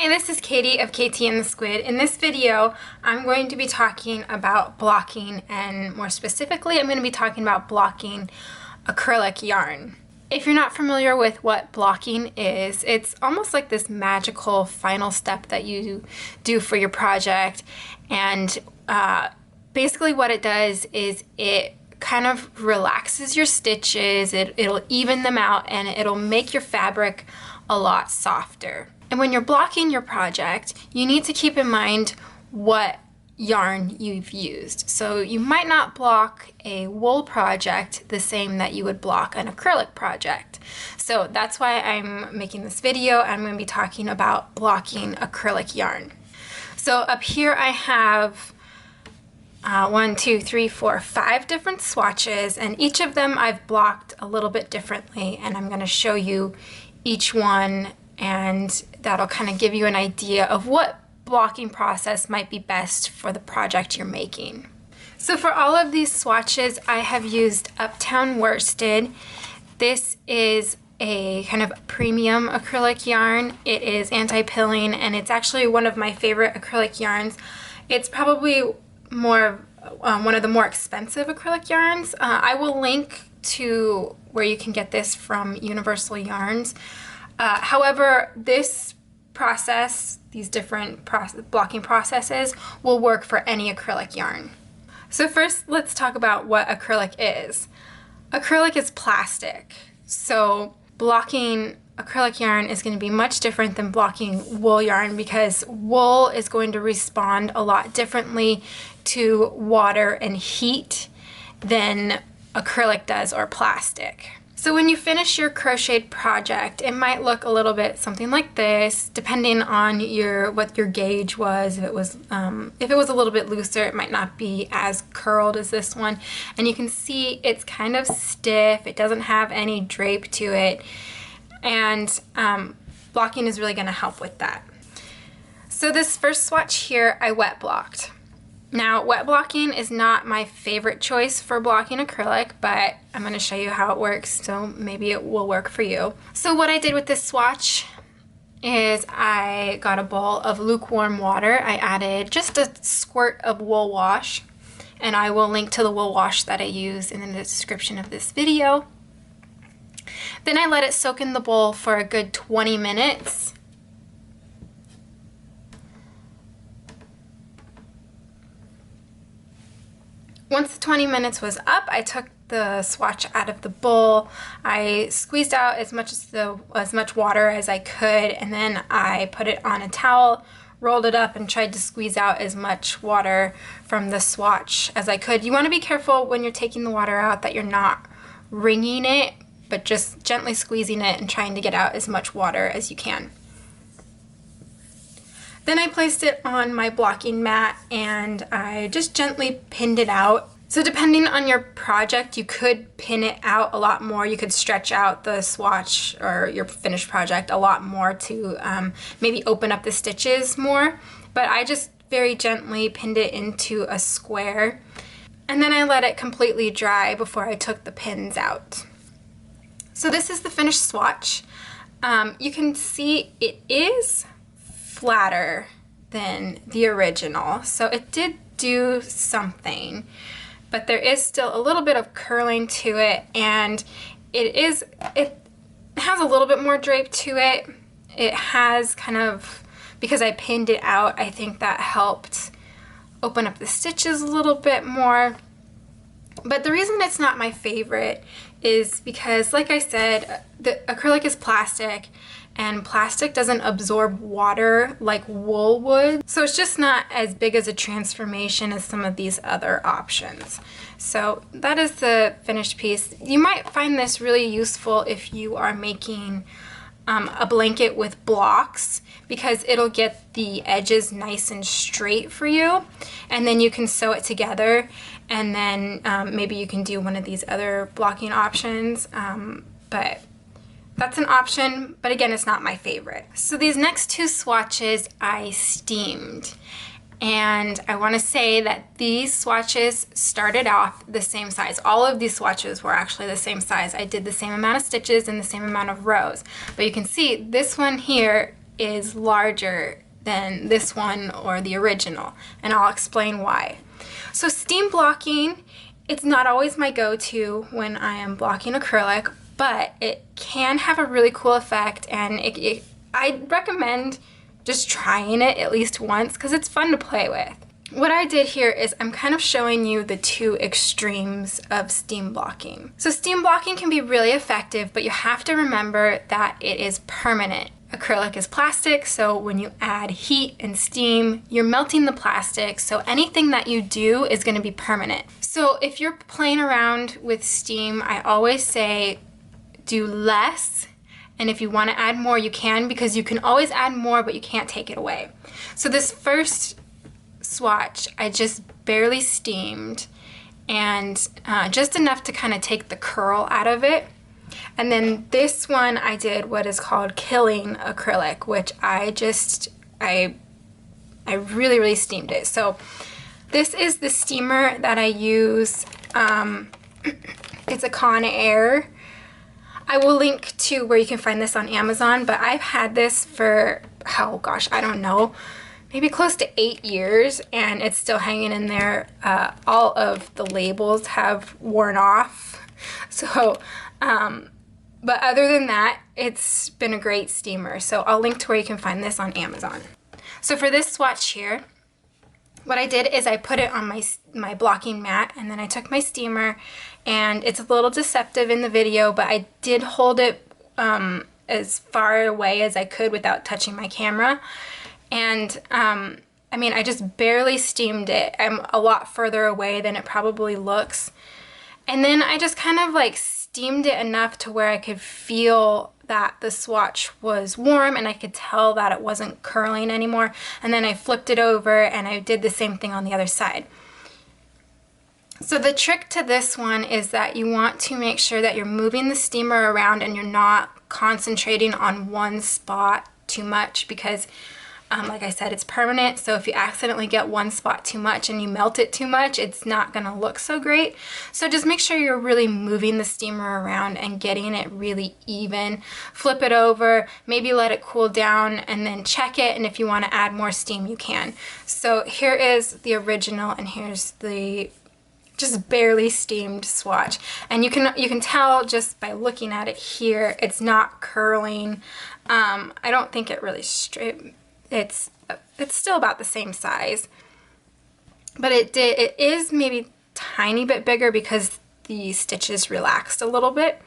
Hi, this is Katie of KT and the Squid. In this video, I'm going to be talking about blocking, and more specifically, I'm going to be talking about blocking acrylic yarn. If you're not familiar with what blocking is, it's almost like this magical final step that you do for your project. And basically what it does is it kind of relaxes your stitches, it'll even them out, and it'll make your fabric a lot softer. And when you're blocking your project, you need to keep in mind what yarn you've used. So you might not block a wool project the same that you would block an acrylic project. So that's why I'm making this video. I'm going to be talking about blocking acrylic yarn. So up here I have 5 different swatches, and each of them I've blocked a little bit differently, and I'm going to show you each one, and that'll kind of give you an idea of what blocking process might be best for the project you're making. So for all of these swatches, I have used Uptown worsted. This is a kind of premium acrylic yarn. It is anti-pilling, and it's actually one of my favorite acrylic yarns. It's probably one of the more expensive acrylic yarns. I will link to where you can get this from Universal Yarns. However, this process, these different blocking processes, will work for any acrylic yarn. So first, let's talk about what acrylic is. Acrylic is plastic, so blocking acrylic yarn is going to be much different than blocking wool yarn, because wool is going to respond a lot differently to water and heat than acrylic does, or plastic. So when you finish your crocheted project, it might look a little bit something like this, depending on what your gauge was. If it was a little bit looser, it might not be as curled as this one. And you can see it's kind of stiff. It doesn't have any drape to it, and blocking is really going to help with that. So this first swatch here, I wet blocked. Now, wet blocking is not my favorite choice for blocking acrylic, but I'm going to show you how it works, so maybe it will work for you. So what I did with this swatch is I got a bowl of lukewarm water. I added just a squirt of wool wash, and I will link to the wool wash that I use in the description of this video. Then I let it soak in the bowl for a good 20 minutes. Once the 20 minutes was up, I took the swatch out of the bowl. I squeezed out as much water as I could, and then I put it on a towel, rolled it up, and tried to squeeze out as much water from the swatch as I could. You want to be careful when you're taking the water out that you're not wringing it, but just gently squeezing it and trying to get out as much water as you can. Then I placed it on my blocking mat, and I just gently pinned it out. So depending on your project, you could pin it out a lot more. You could stretch out the swatch or your finished project a lot more to maybe open up the stitches more. But I just very gently pinned it into a square, and then I let it completely dry before I took the pins out. So this is the finished swatch. You can see it is flatter than the original, so it did do something, but there is still a little bit of curling to it, and it has a little bit more drape to it. It has kind of, because I pinned it out, I think that helped open up the stitches a little bit more. But the reason it's not my favorite is because, like I said, the acrylic is plastic, and plastic doesn't absorb water like wool would. So it's just not as big as a transformation as some of these other options. So that is the finished piece. You might find this really useful if you are making a blanket with blocks, because it'll get the edges nice and straight for you, and then you can sew it together, and then maybe you can do one of these other blocking options, but that's an option, but again, it's not my favorite. So these next two swatches I steamed, and I want to say that these swatches started off the same size. All of these swatches were actually the same size. I did the same amount of stitches and the same amount of rows, but you can see this one here is larger than this one or the original, and I'll explain why. So steam blocking, it's not always my go-to when I am blocking acrylic, but it can have a really cool effect, and I recommend just trying it at least once because it's fun to play with. What I did here is I'm kind of showing you the two extremes of steam blocking. So steam blocking can be really effective, but you have to remember that it is permanent. Acrylic is plastic, so when you add heat and steam, you're melting the plastic, so anything that you do is going to be permanent. So if you're playing around with steam, I always say do less, and if you want to add more, you can, because you can always add more, but you can't take it away. So this first swatch, I just barely steamed, and just enough to kind of take the curl out of it. And then this one I did what is called killing acrylic, which I really steamed it. So this is the steamer that I use. It's a Conair. I will link to where you can find this on Amazon, but I've had this for, oh gosh, I don't know, maybe close to 8 years, and it's still hanging in there. All of the labels have worn off. So, but other than that, it's been a great steamer. So I'll link to where you can find this on Amazon. So for this swatch here, what I did is I put it on my blocking mat, and then I took my steamer, and it's a little deceptive in the video, but I did hold it as far away as I could without touching my camera. And I mean, I just barely steamed it. I'm a lot further away than it probably looks. And then I just kind of like steamed it enough to where I could feel that the swatch was warm, and I could tell that it wasn't curling anymore. And then I flipped it over and I did the same thing on the other side. So the trick to this one is that you want to make sure that you're moving the steamer around and you're not concentrating on one spot too much, because like I said, it's permanent, so if you accidentally get one spot too much and you melt it too much, it's not gonna look so great. So just make sure you're really moving the steamer around and getting it really even. Flip it over, maybe let it cool down, and then check it, and if you wanna add more steam, you can. So here is the original, and here's the just barely steamed swatch. And you can tell just by looking at it here, it's not curling. I don't think it really it's still about the same size, but it is maybe tiny bit bigger because the stitches relaxed a little bit,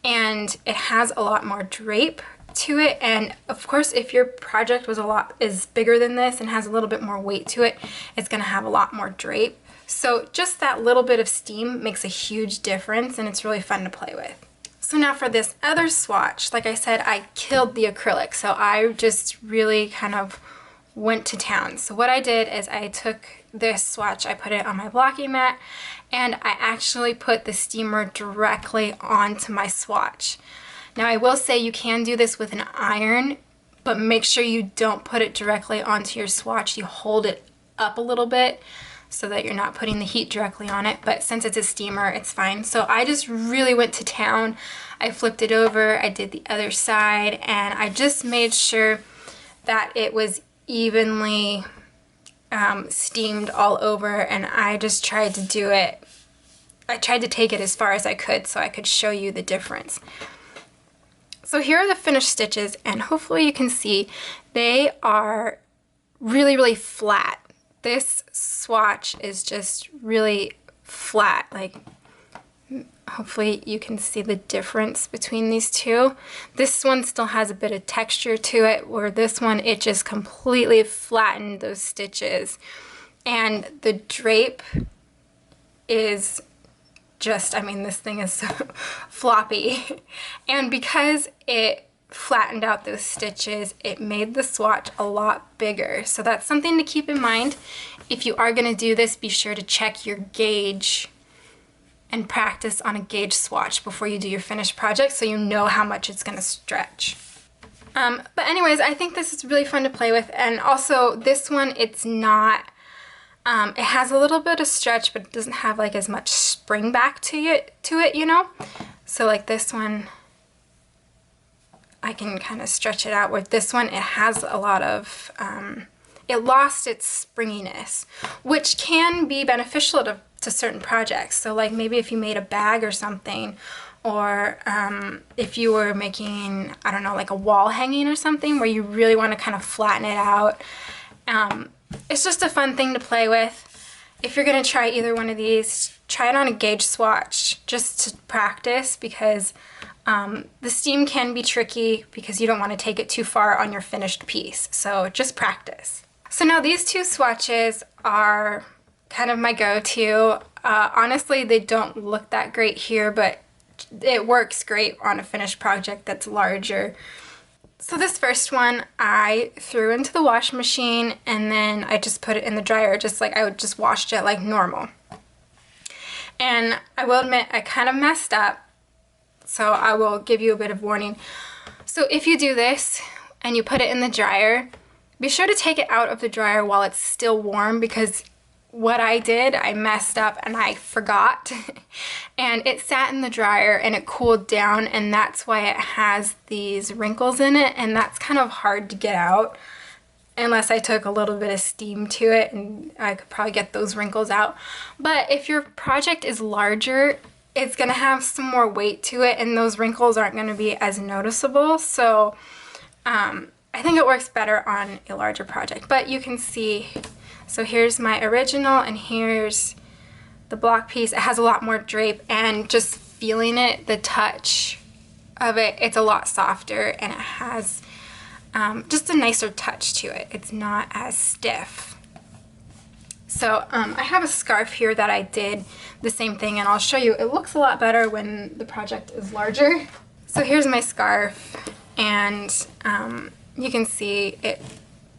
and it has a lot more drape to it. And of course, if your project is bigger than this and has a little bit more weight to it, it's gonna have a lot more drape. So just that little bit of steam makes a huge difference, and it's really fun to play with. So now for this other swatch, like I said, I killed the acrylic, so I just really kind of went to town. So what I did is I took this swatch, I put it on my blocking mat, and I actually put the steamer directly onto my swatch. Now I will say you can do this with an iron, but make sure you don't put it directly onto your swatch. You hold it up a little bit so that you're not putting the heat directly on it, but since it's a steamer, it's fine. So I just really went to town. I flipped it over, I did the other side, and I just made sure that it was evenly steamed all over, and I just tried to do it. I tried to take it as far as I could so I could show you the difference. So here are the finished stitches, and hopefully you can see they are really, really flat. This swatch is just really flat. Like, hopefully you can see the difference between these two. This one still has a bit of texture to it, where this one, it just completely flattened those stitches. And the drape is just, I mean, this thing is so floppy. And because it flattened out those stitches, it made the swatch a lot bigger. So that's something to keep in mind. If you are going to do this, be sure to check your gauge and practice on a gauge swatch before you do your finished project, so you know how much it's going to stretch. But anyways, I think this is really fun to play with. And also this one, it's not, it has a little bit of stretch, but it doesn't have like as much spring back to it, you know? So like this one, I can kind of stretch it out. With this one, it has a lot of, it lost its springiness, which can be beneficial to certain projects. So like maybe if you made a bag or something, or if you were making, I don't know, like a wall hanging or something where you really want to kind of flatten it out. It's just a fun thing to play with. If you're going to try either one of these, try it on a gauge swatch just to practice, because the steam can be tricky because you don't want to take it too far on your finished piece. So just practice. So now these two swatches are kind of my go-to. Honestly, they don't look that great here, but it works great on a finished project that's larger. So this first one I threw into the washing machine, and then I just put it in the dryer, just like I would just washed it like normal. And I will admit I kind of messed up, so I will give you a bit of warning. So if you do this and you put it in the dryer, be sure to take it out of the dryer while it's still warm, because what I did, I messed up and I forgot. And it sat in the dryer and it cooled down, and that's why it has these wrinkles in it, and that's kind of hard to get out unless I took a little bit of steam to it, and I could probably get those wrinkles out. But if your project is larger, it's gonna have some more weight to it, and those wrinkles aren't gonna be as noticeable. So I think it works better on a larger project. But you can see, so here's my original and here's the block piece. It has a lot more drape, and just feeling it, the touch of it, it's a lot softer, and it has just a nicer touch to it. It's not as stiff. So I have a scarf here that I did the same thing, and I'll show you. It looks a lot better when the project is larger. So here's my scarf, and you can see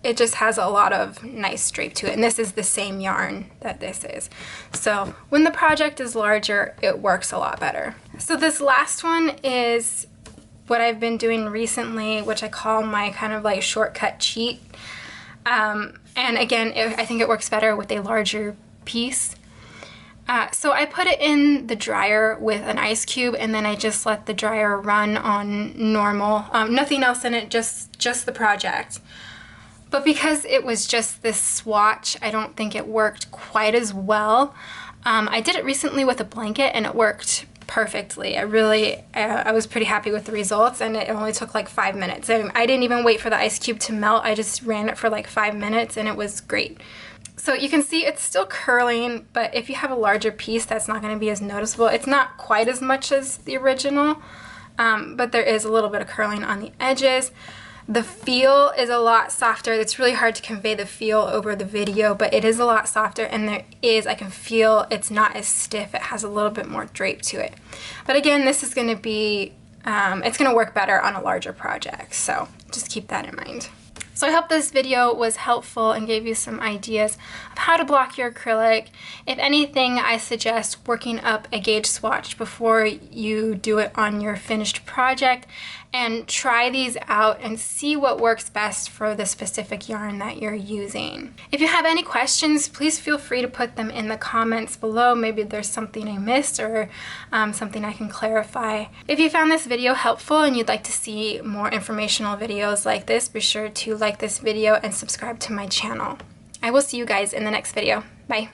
it just has a lot of nice drape to it, and this is the same yarn that this is. So when the project is larger, it works a lot better. So this last one is what I've been doing recently, which I call my kind of like shortcut cheat. And again, I think it works better with a larger piece. So I put it in the dryer with an ice cube, and then I just let the dryer run on normal. Nothing else in it, just the project. But because it was just this swatch, I don't think it worked quite as well. I did it recently with a blanket, and it worked perfectly. I was pretty happy with the results, and it only took like 5 minutes. I didn't even wait for the ice cube to melt. I just ran it for like 5 minutes, and it was great. So you can see it's still curling, but if you have a larger piece, that's not going to be as noticeable. It's not quite as much as the original, but there is a little bit of curling on the edges. The feel is a lot softer. It's really hard to convey the feel over the video, but it is a lot softer, and I can feel it's not as stiff. It has a little bit more drape to it. But again, this is going to be, it's going to work better on a larger project, so just keep that in mind. So I hope this video was helpful and gave you some ideas of how to block your acrylic. If anything, I suggest working up a gauge swatch before you do it on your finished project, and try these out and see what works best for the specific yarn that you're using. If you have any questions, please feel free to put them in the comments below. Maybe there's something I missed, or something I can clarify. If you found this video helpful and you'd like to see more informational videos like this, be sure to like this video and subscribe to my channel. I will see you guys in the next video. Bye.